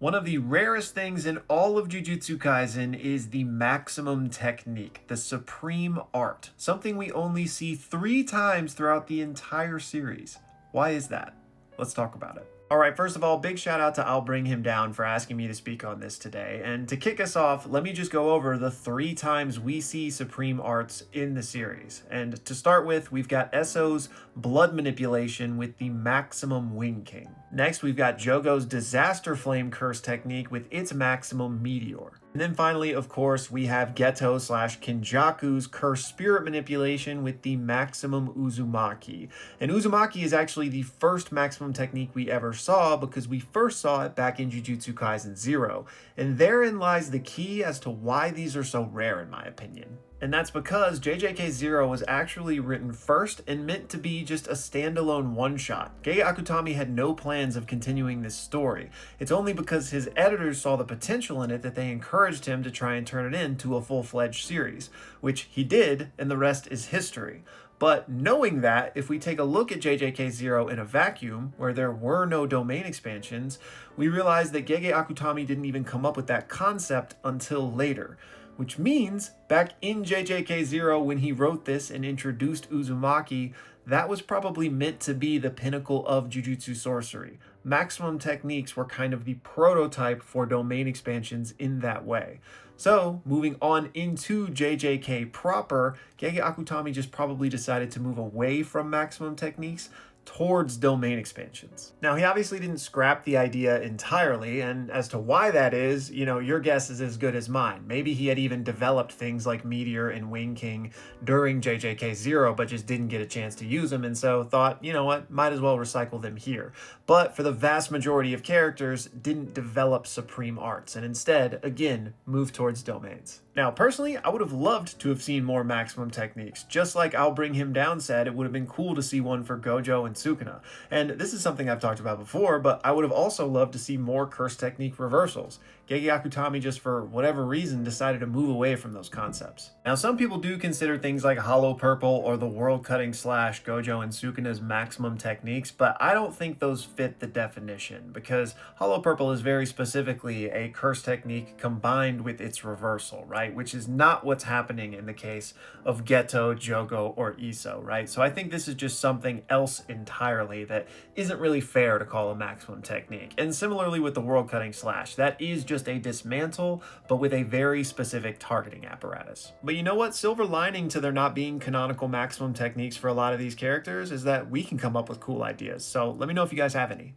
One of the rarest things in all of Jujutsu Kaisen is the maximum technique, the supreme art, something we only see 3 times throughout the entire series. Why is that? Let's talk about it. Alright, first of all, big shout out to I'll Bring Him Down for asking me to speak on this today. And to kick us off, let me just go over the 3 times we see supreme arts in the series. And to start with, we've got Esso's blood manipulation with the maximum Wing King. Next, we've got Jogo's disaster flame curse technique with its maximum meteor. And then finally, of course, we have Geto / Kinjaku's cursed spirit manipulation with the maximum Uzumaki. And Uzumaki is actually the first maximum technique we ever saw because we first saw it back in Jujutsu Kaisen Zero. And therein lies the key as to why these are so rare in my opinion. And that's because JJK Zero was actually written first and meant to be just a standalone one-shot. Gege Akutami had no plans of continuing this story. It's only because his editors saw the potential in it that they encouraged him to try and turn it into a full-fledged series, which he did, and the rest is history. But knowing that, if we take a look at JJK Zero in a vacuum, where there were no domain expansions, we realize that Gege Akutami didn't even come up with that concept until later. Which means, back in JJK Zero when he wrote this and introduced Uzumaki, that was probably meant to be the pinnacle of Jujutsu sorcery. Maximum techniques were kind of the prototype for domain expansions in that way. So, moving on into JJK proper, Gege Akutami just probably decided to move away from maximum techniques towards domain expansions. Now, he obviously didn't scrap the idea entirely, and as to why that is, your guess is as good as mine. Maybe he had even developed things like Meteor and Wing King during JJK Zero, but just didn't get a chance to use them, and so thought, you know what, might as well recycle them here. But for the vast majority of characters, didn't develop supreme arts, and instead, again, moved towards domains. Now, personally, I would have loved to have seen more maximum techniques. Just like I'll Bring Him Down said, it would have been cool to see one for Gojo and Sukuna. And this is something I've talked about before, but I would have also loved to see more curse technique reversals. Gege Akutami just for whatever reason decided to move away from those concepts. Now, some people do consider things like Hollow Purple or the World Cutting / Gojo and Sukuna's maximum techniques, but I don't think those fit the definition because Hollow Purple is very specifically a curse technique combined with its reversal, right? Which is not what's happening in the case of Geto, Jogo, or Iso, right? So I think this is just something else entirely that isn't really fair to call a maximum technique. And similarly with the World Cutting / that is just a dismantle, but with a very specific targeting apparatus. But you know what? Silver lining to there not being canonical maximum techniques for a lot of these characters is that we can come up with cool ideas. So let me know if you guys have any.